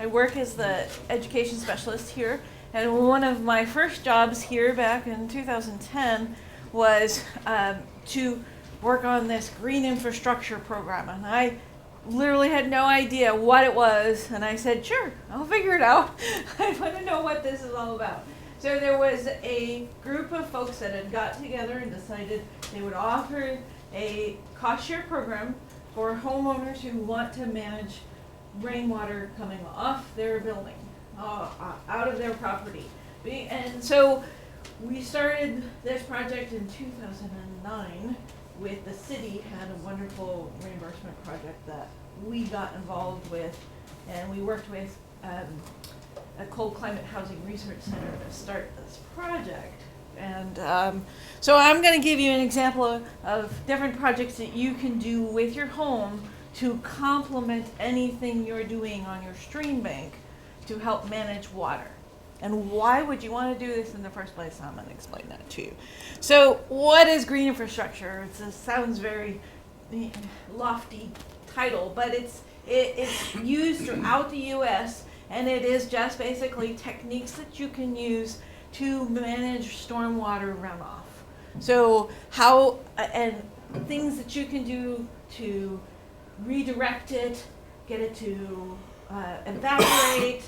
I work as the education specialist here, and one of my first jobs here back in 2010 was to work on this green infrastructure program. And I literally had no idea what it was, and I said, sure, I'll figure it out. I want to know what this is all about. So there was a group of folks that had got together and decided they would offer a cost share program for homeowners who want to manage rainwater coming off their building, out of their property. And so we started this project in 2009 with the city, had a wonderful reimbursement project that we got involved with, and we worked with a cold climate housing research center to start this project. And so I'm going to give you an example of different projects that you can do with your home to complement anything you're doing on your stream bank to help manage water. And why would you want to do this in the first place? I'm going to explain that to you. So what is green infrastructure? It sounds very lofty title, but it's used throughout the U.S., and it is just basically techniques that you can use to manage stormwater runoff. So how, and things that you can do to redirect it, get it to evaporate,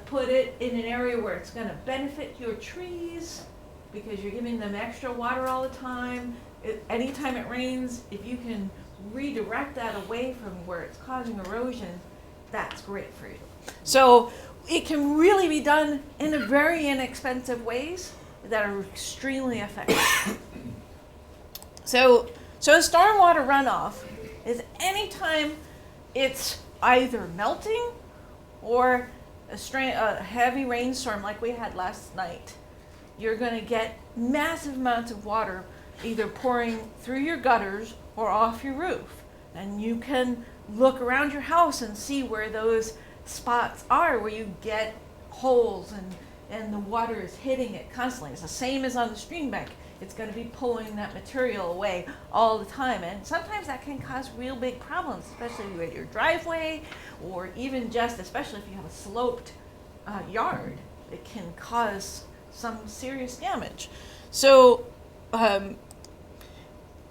put it in an area where it's going to benefit your trees because you're giving them extra water all the time. Anytime it rains, if you can redirect that away from where it's causing erosion, that's great for you. So it can really be done in a very inexpensive ways that are extremely effective. So stormwater runoff is anytime it's either melting or a heavy rainstorm like we had last night, you're going to get massive amounts of water either pouring through your gutters or off your roof. And you can look around your house and see where those spots are, where you get holes and the water is hitting it constantly. It's the same as on the stream bank. It's going to be pulling that material away all the time. And sometimes that can cause real big problems, especially with your driveway, or even just, especially if you have a sloped yard, it can cause some serious damage. So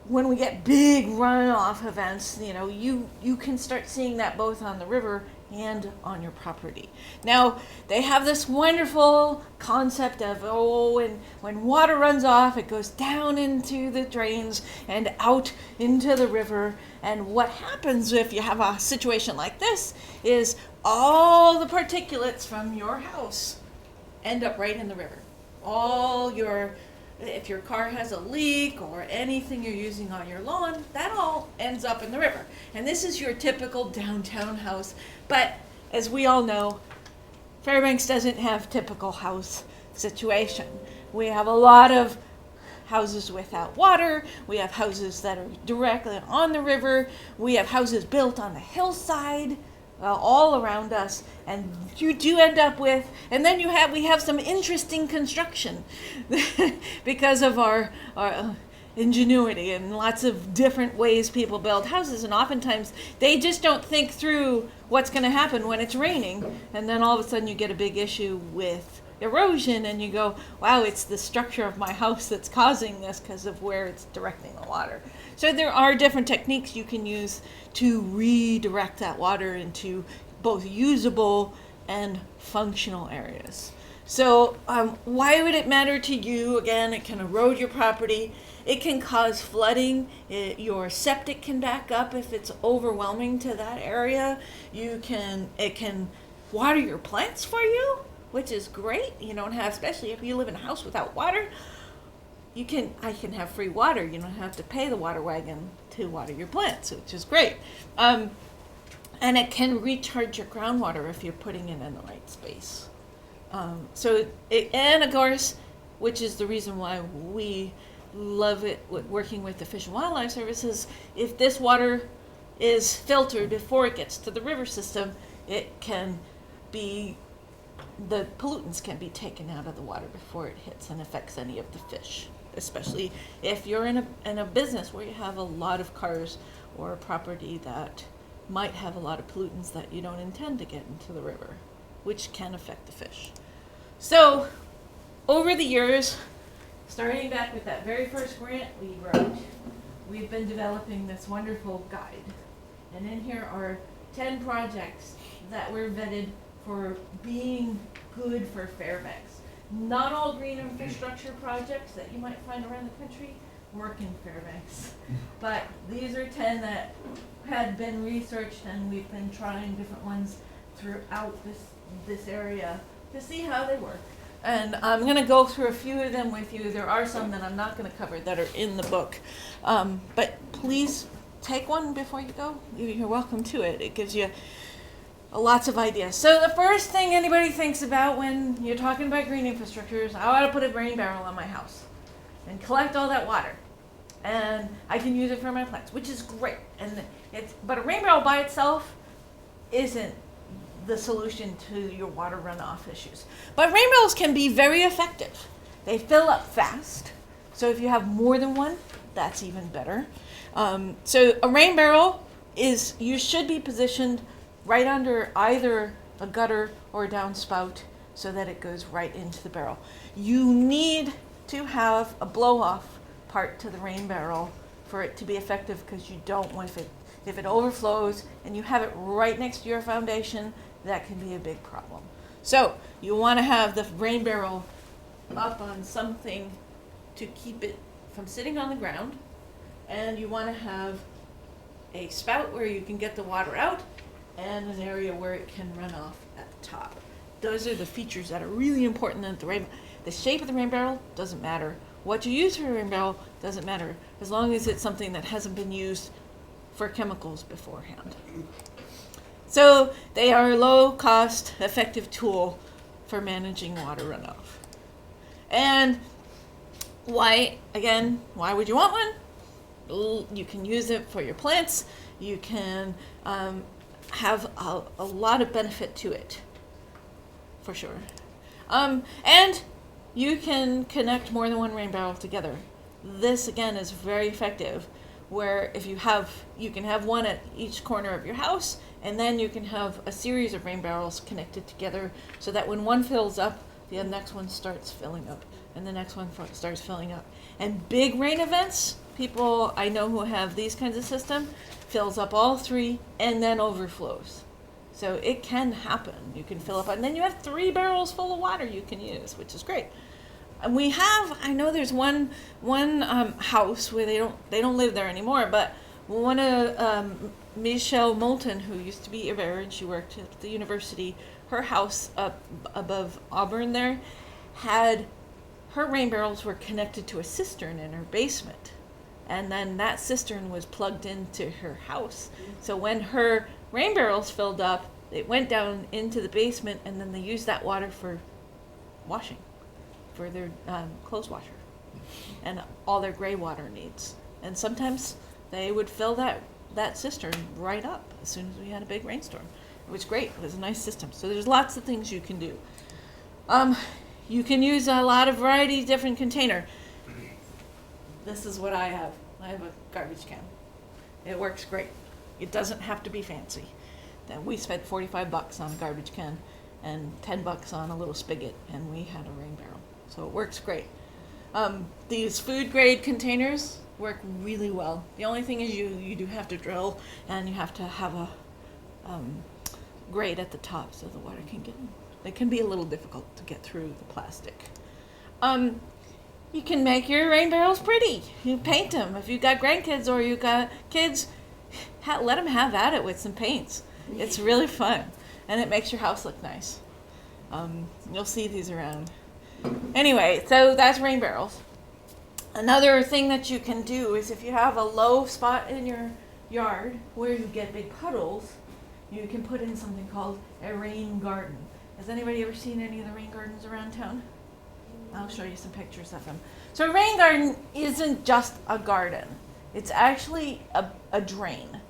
when we get big runoff events, you can start seeing that both on the river and on your property. Now, they have this wonderful concept of, when water runs off, it goes down into the drains and out into the river. And what happens if you have a situation like this is all the particulates from your house end up right in the river. If your car has a leak or anything you're using on your lawn, that all ends up in the river. And this is your typical downtown house. But as we all know, Fairbanks doesn't have typical house situation. We have a lot of houses without water. We have houses that are directly on the river. We have houses built on the hillside. All around us, and you do end up with, and then we have some interesting construction because of our ingenuity and lots of different ways people build houses, and oftentimes they just don't think through what's going to happen when it's raining, and then all of a sudden you get a big issue with erosion, and you go, wow, it's the structure of my house that's causing this because of where it's directing the water. So there are different techniques you can use to redirect that water into both usable and functional areas. So why would it matter to you? Again, it can erode your property. It can cause flooding. Your septic can back up if it's overwhelming to that area. It can water your plants for you, which is great. You don't have, especially if you live in a house without water, I can have free water. You don't have to pay the water wagon to water your plants, which is great. And it can recharge your groundwater if you're putting it in the right space. And of course, which is the reason why we love it working with the Fish and Wildlife Services, if this water is filtered before it gets to the river system, the pollutants can be taken out of the water before it hits and affects any of the fish, especially if you're in a business where you have a lot of cars or a property that might have a lot of pollutants that you don't intend to get into the river, which can affect the fish. So over the years, starting back with that very first grant we wrote, we've been developing this wonderful guide. And in here are 10 projects that were vetted for being good for Fairbanks. Not all green infrastructure projects that you might find around the country work in Fairbanks. But these are 10 that had been researched, and we've been trying different ones throughout this area to see how they work. And I'm going to go through a few of them with you. There are some that I'm not going to cover that are in the book. But please take one before you go. You're welcome to it. It gives you lots of ideas. So the first thing anybody thinks about when you're talking about green infrastructure is, I ought to put a rain barrel on my house and collect all that water. And I can use it for my plants, which is great. But a rain barrel by itself isn't the solution to your water runoff issues. But rain barrels can be very effective. They fill up fast. So if you have more than one, that's even better. So a rain barrel you should be positioned right under either a gutter or a downspout so that it goes right into the barrel. You need to have a blow-off part to the rain barrel for it to be effective, because you don't want, if it overflows and you have it right next to your foundation, that can be a big problem. So you want to have the rain barrel up on something to keep it from sitting on the ground, and you want to have a spout where you can get the water out and an area where it can run off at the top. Those are the features that are really important in the shape of the rain barrel doesn't matter. What you use for a rain barrel doesn't matter, as long as it's something that hasn't been used for chemicals beforehand. So they are a low-cost, effective tool for managing water runoff. And why would you want one? You can use it for your plants. You can have a lot of benefit to it, for sure. And you can connect more than one rain barrel together. This, again, is very effective, where if you can have one at each corner of your house, and then you can have a series of rain barrels connected together so that when one fills up, the next one starts filling up, and the next one starts filling up. And big rain events, people I know who have these kinds of system, fills up all three and then overflows. So it can happen. You can fill up, and then you have 3 barrels full of water you can use, which is great. And I know there's one house where they don't live there anymore, but one of Michelle Moulton, who used to be a bear and she worked at the university, her house up above Auburn there had, her rain barrels were connected to a cistern in her basement. And then that cistern was plugged into her house. So when her rain barrels filled up, it went down into the basement, and then they used that water for washing, for their clothes washer and all their gray water needs. And sometimes they would fill that cistern right up as soon as we had a big rainstorm. It was great. It was a nice system. So there's lots of things you can do. You can use a lot of variety, different container. This is what I have. I have a garbage can. It works great. It doesn't have to be fancy. Then we spent $45 on a garbage can and $10 on a little spigot, and we had a rain barrel. So it works great. These food grade containers work really well. The only thing is you do have to drill, and you have to have a grate at the top so the water can get in. It can be a little difficult to get through the plastic. You can make your rain barrels pretty. You paint them. If you've got grandkids or you've got kids, let them have at it with some paints. It's really fun, and it makes your house look nice. You'll see these around. Anyway, so that's rain barrels. Another thing that you can do is, if you have a low spot in your yard where you get big puddles, you can put in something called a rain garden. Has anybody ever seen any of the rain gardens around town? I'll show you some pictures of them. So a rain garden isn't just a garden. It's actually a drain.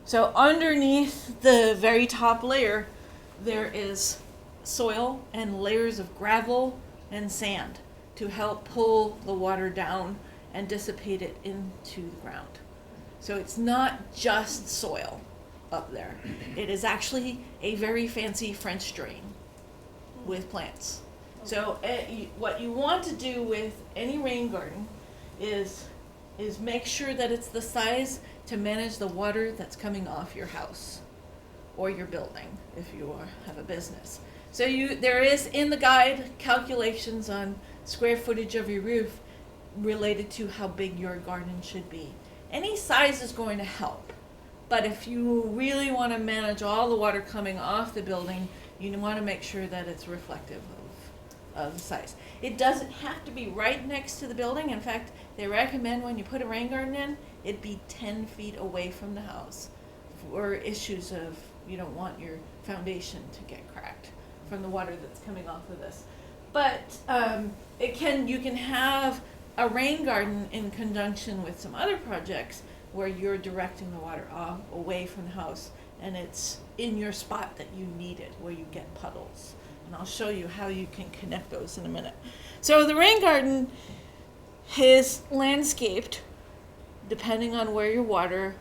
So underneath the very top layer, there is soil and layers of gravel and sand to help pull the water down and dissipate it into the ground. So it's not just soil. up there. It is actually a very fancy French drain with plants. So what you want to do with any rain garden is make sure that it's the size to manage the water that's coming off your house or your building if you have a business. So there is in the guide calculations on square footage of your roof related to how big your garden should be. Any size is going to help, but if you really want to manage all the water coming off the building, you want to make sure that it's reflective of the size. It doesn't have to be right next to the building. In fact, they recommend when you put a rain garden in, it be 10 feet away from the house for issues of you don't want your foundation to get cracked from the water that's coming off of this. But you can have a rain garden in conjunction with some other projects where you're directing the water away from the house and it's in your spot that you need it, where you get puddles. And I'll show you how you can connect those in a minute. So the rain garden is landscaped depending on where your water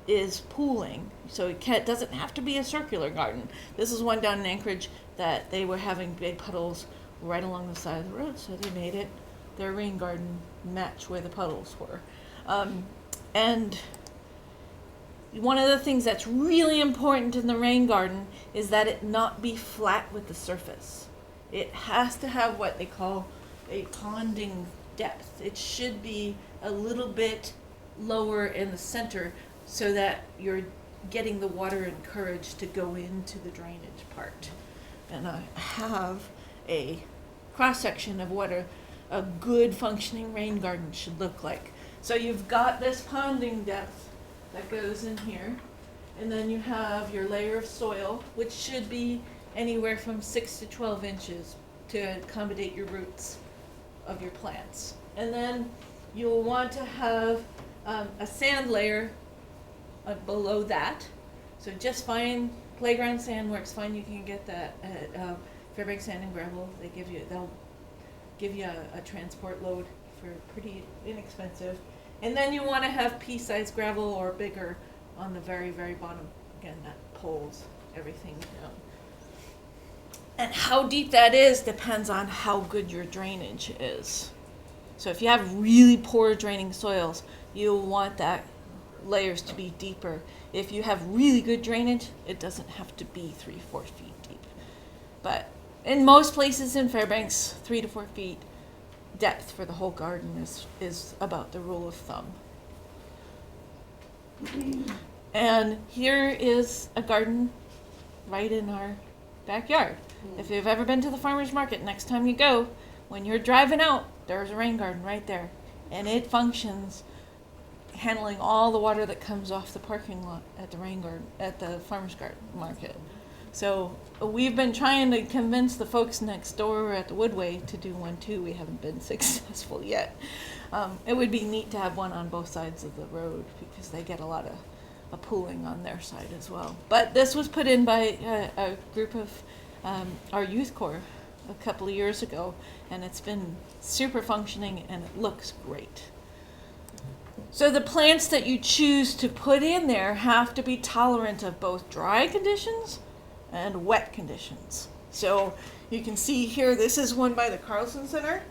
is pooling. So it doesn't have to be a circular garden. This is one down in Anchorage that they were having big puddles right along the side of the road, so they made it their rain garden match where the puddles were. And one of the things that's really important in the rain garden is that it not be flat with the surface. It has to have what they call a ponding depth. It should be a little bit lower in the center so that you're getting the water encouraged to go into the drainage part. And I have a cross-section of what a good functioning rain garden should look like. So you've got this ponding depth that goes in here, and then you have your layer of soil, which should be anywhere from 6 to 12 inches to accommodate your roots of your plants. And then you'll want to have a sand layer below that. So just fine, playground sand works fine. You can get that at Fairbanks Sand and Gravel. They'll give you a transport load for pretty inexpensive. And then you want to have pea-sized gravel or bigger on the very, very bottom. Again, that pulls everything down. And how deep that is depends on how good your drainage is. So if you have really poor draining soils, you'll want that layers to be deeper. If you have really good drainage, it doesn't have to be 3-4 feet deep. But in most places in Fairbanks, 3 to 4 feet depth for the whole garden is about the rule of thumb. And here is a garden right in our backyard. If you've ever been to the farmer's market, next time you go, when you're driving out, there's a rain garden right there. And it functions handling all the water that comes off the parking lot at the rain garden, at the farmer's garden market. So we've been trying to convince the folks next door at the Woodway to do one too. We haven't been successful yet. It would be neat to have one on both sides of the road because they get a lot of pooling on their side as well. But this was put in by a group of our youth corps a couple of years ago, and it's been super functioning and it looks great. So the plants that you choose to put in there have to be tolerant of both dry conditions and wet conditions. So you can see here, this is one by the Carlson Center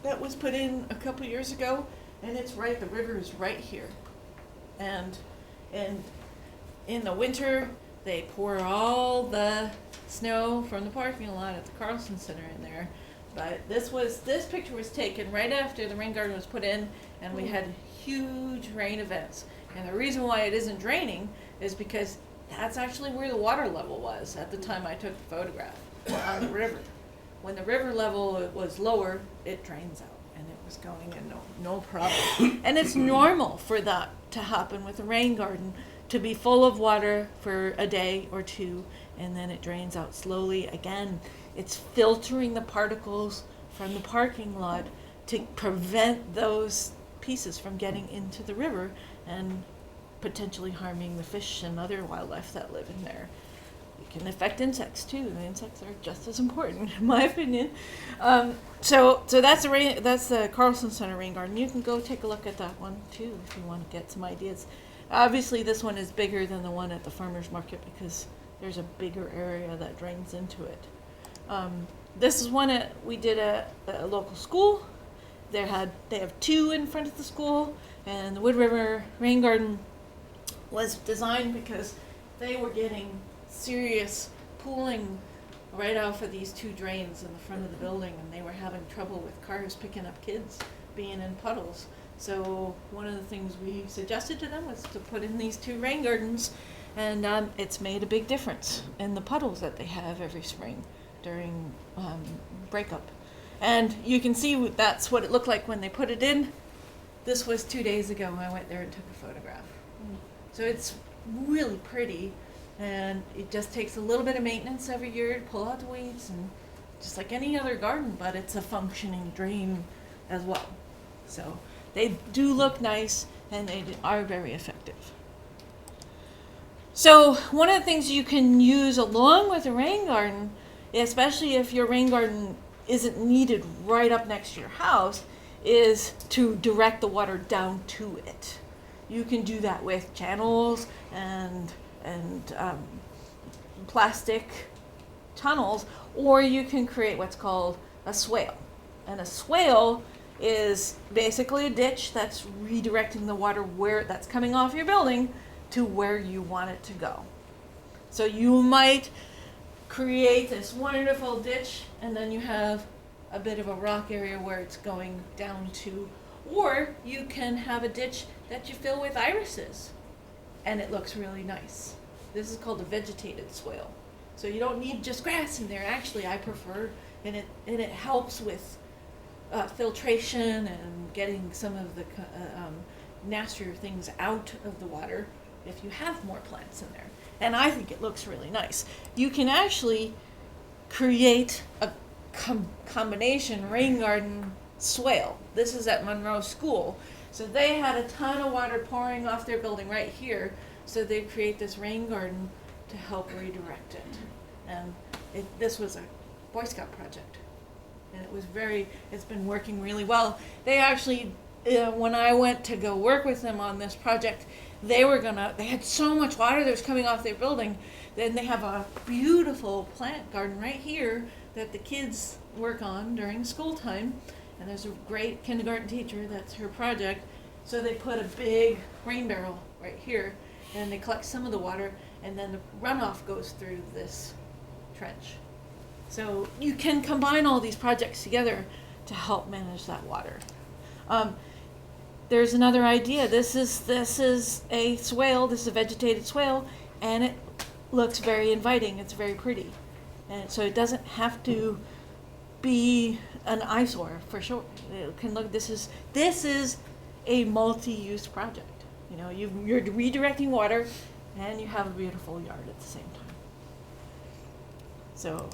that was put in a couple years ago, and it's right, the river is right here. And in the winter, they pour all the snow from the parking lot at the Carlson Center in there. But this picture was taken right after the rain garden was put in, and we had huge rain events. And the reason why it isn't draining is because that's actually where the water level was at the time I took the photograph, on the river. When the river level was lower, it drains out, and it was going in no problem. And it's normal for that to happen with a rain garden, to be full of water for a day or two, and then it drains out slowly. Again, it's filtering the particles from the parking lot to prevent those pieces from getting into the river and potentially harming the fish and other wildlife that live in there. It can affect insects too. The insects are just as important, in my opinion. So that's the Carlson Center rain garden. You can go take a look at that one too if you want to get some ideas. Obviously, this one is bigger than the one at the farmer's market because there's a bigger area that drains into it. This is one we did at a local school. They have two in front of the school, and the Wood River Rain Garden was designed because they were getting serious pooling right off of these two drains in the front of the building, and they were having trouble with cars picking up kids being in puddles. So one of the things we suggested to them was to put in these two rain gardens, and it's made a big difference in the puddles that they have every spring during breakup. And you can see that's what it looked like when they put it in. This was 2 days ago. I went there and took a photograph. So it's really pretty, and it just takes a little bit of maintenance every year to pull out the weeds, and just like any other garden, but it's a functioning drain as well. So they do look nice, and they are very effective. So one of the things you can use along with a rain garden, especially if your rain garden isn't needed right up next to your house, is to direct the water down to it. You can do that with channels and plastic tunnels, or you can create what's called a swale. And a swale is basically a ditch that's redirecting the water where that's coming off your building to where you want it to go. So you might create this wonderful ditch, and then you have a bit of a rock area where it's going down to, or you can have a ditch that you fill with irises, and it looks really nice. This is called a vegetated swale. So you don't need just grass in there. Actually, I prefer, and it helps with filtration and getting some of the nastier things out of the water if you have more plants in there. And I think it looks really nice. You can actually create a combination rain garden swale. This is at Monroe School. So they had a ton of water pouring off their building right here. So they create this rain garden to help redirect it. And this was a Boy Scout project. And it's been working really well. They actually, when I went to go work with them on this project, they had so much water that was coming off their building. Then they have a beautiful plant garden right here that the kids work on during school time. And there's a great kindergarten teacher, that's her project. So they put a big rain barrel right here, and they collect some of the water, and then the runoff goes through this trench. So you can combine all these projects together to help manage that water. There's another idea. This is a swale. This is a vegetated swale, and it looks very inviting. It's very pretty, and so it doesn't have to be an eyesore for sure. It can look. This is a multi-use project. You know, you're redirecting water, and you have a beautiful yard at the same time. So,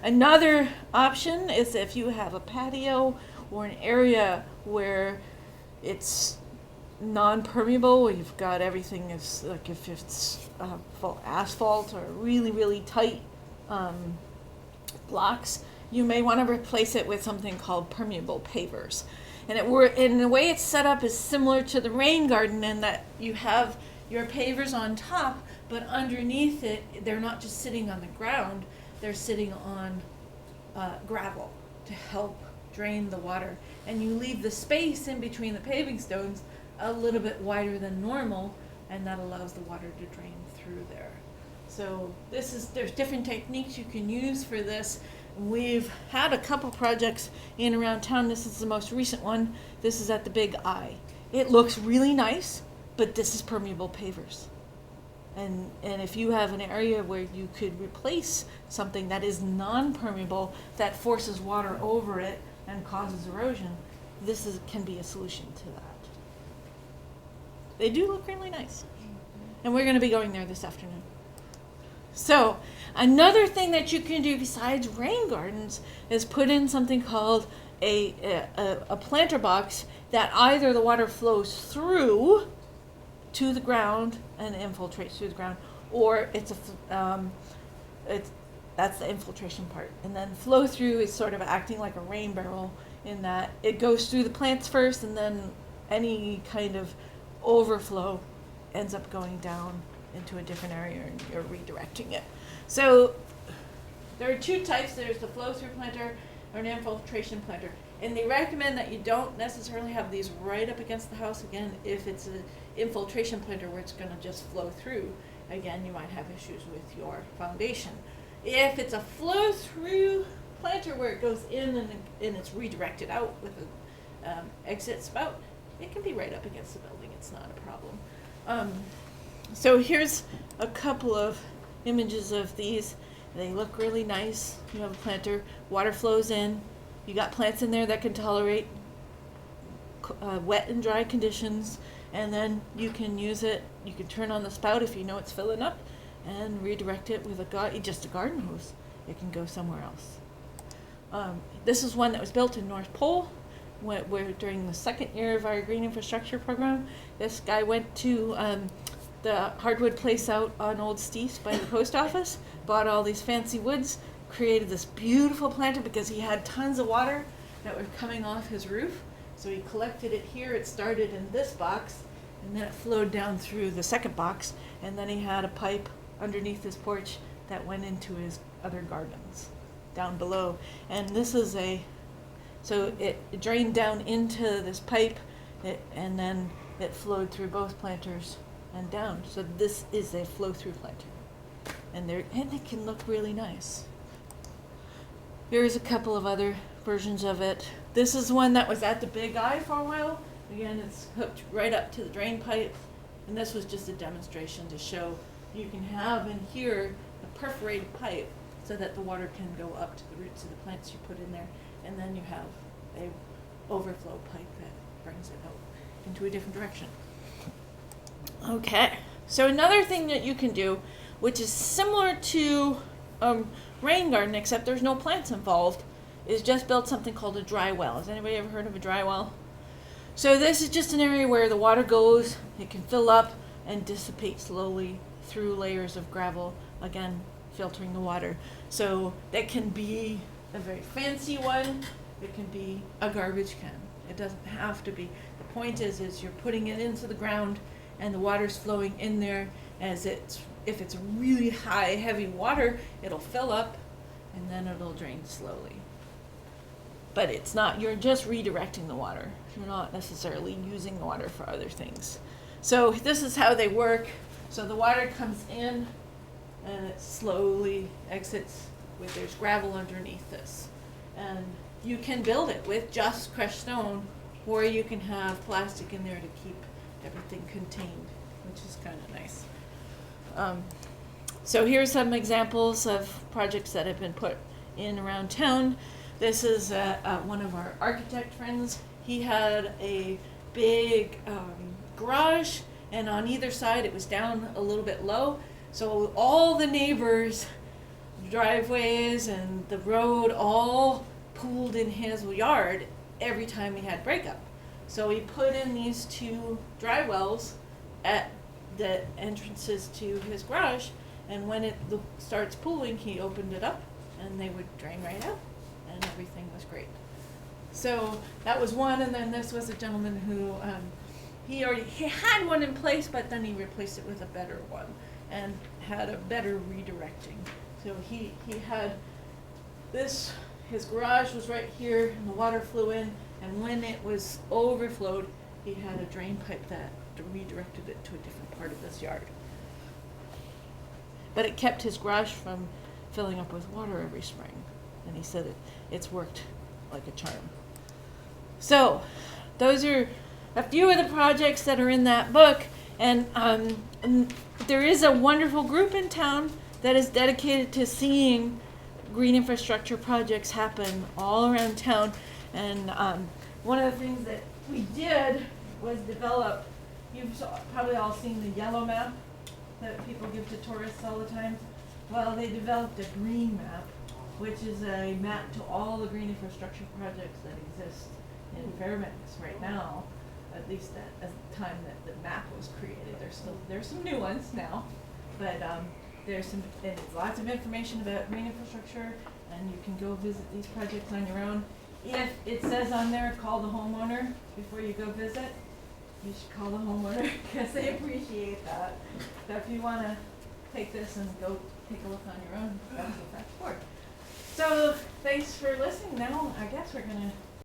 another option is if you have a patio or an area where it's non-permeable, you've got everything is like if it's full asphalt or really, really tight blocks, you may want to replace it with something called permeable pavers. And the way it's set up is similar to the rain garden in that you have your pavers on top, but underneath it, they're not just sitting on the ground, they're sitting on gravel to help drain the water. And you leave the space in between the paving stones a little bit wider than normal, and that allows the water to drain through there. So there's different techniques you can use for this. We've had a couple projects in around town. This is the most recent one. This is at the Big I. It looks really nice, but this is permeable pavers. And if you have an area where you could replace something that is non-permeable, that forces water over it and causes erosion, can be a solution to that. They do look really nice. And we're going to be going there this afternoon. So another thing that you can do besides rain gardens is put in something called a planter box that either the water flows through to the ground and infiltrates through the ground, or that's the infiltration part. And then flow through is sort of acting like a rain barrel in that it goes through the plants first, and then any kind of overflow ends up going down into a different area and you're redirecting it. So there are two types. There's the flow-through planter or an infiltration planter. And they recommend that you don't necessarily have these right up against the house. Again, if it's an infiltration planter where it's going to just flow through, again, you might have issues with your foundation. If it's a flow-through planter where it goes in and it's redirected out with an exit spout, it can be right up against the building. It's not a problem. So here's a couple of images of these. They look really nice. You have a planter, water flows in. You got plants in there that can tolerate wet and dry conditions, and then you can use it. You can turn on the spout if you know it's filling up, and redirect it with just a garden hose. It can go somewhere else. This is one that was built in North Pole, where during the second year of our green infrastructure program, this guy went to the hardwood place out on Old Steeves by the post office, bought all these fancy woods, created this beautiful planter because he had tons of water that were coming off his roof. So he collected it here. It started in this box, and then it flowed down through the second box, and then he had a pipe underneath his porch that went into his other gardens down below. And this is so it drained down into this pipe, and then it flowed through both planters and down. So this is a flow-through planter, and they can look really nice. Here's a couple of other versions of it. This is one that was at the Big Eye for a while. Again, it's hooked right up to the drain pipe, and this was just a demonstration to show you can have in here a perforated pipe so that the water can go up to the roots of the plants you put in there, and then you have a overflow pipe that brings it out into a different direction. Okay, so another thing that you can do, which is similar to rain garden, except there's no plants involved, is just build something called a dry well. Has anybody ever heard of a dry well? So this is just an area where the water goes, it can fill up and dissipate slowly through layers of gravel, again, filtering the water. So that can be a very fancy one. It can be a garbage can. It doesn't have to be. The point is you're putting it into the ground and the water's flowing in there. If it's really high, heavy water, it'll fill up and then it'll drain slowly. But it's not, you're just redirecting the water. You're not necessarily using the water for other things. So this is how they work. So the water comes in and it slowly exits there's gravel underneath this. And you can build it with just crushed stone, or you can have plastic in there to keep everything contained, which is kind of nice. So here's some examples of projects that have been put in around town. This is one of our architect friends. He had a big garage, and on either side it was down a little bit low. So all the neighbors' driveways and the road all pooled in his yard every time he had breakup. So he put in these two dry wells at the entrances to his garage, and when it starts pooling, he opened it up and they would drain right out, and everything was great. So that was one, and then this was a gentleman who he had one in place, but then he replaced it with a better one and had a better redirecting. So he had this, his garage was right here, and the water flew in, and when it was overflowed, he had a drain pipe that redirected it to a different part of his yard. But it kept his garage from filling up with water every spring, and he said it's worked like a charm. So those are a few of the projects that are in that book, and there is a wonderful group in town that is dedicated to seeing green infrastructure projects happen all around town. And one of the things that we did was develop, you've probably all seen the yellow map that people give to tourists all the time. Well, they developed a green map, which is a map to all the green infrastructure projects that exist in Fairbanks right now, at least at the time that the map was created. There's some new ones now, but there's lots of information about green infrastructure, and you can go visit these projects on your own. If it says on there, call the homeowner before you go visit, you should call the homeowner because they appreciate that. So if you want to take this and go take a look on your own, that's what that's for. So thanks for listening. Now I guess we're gonna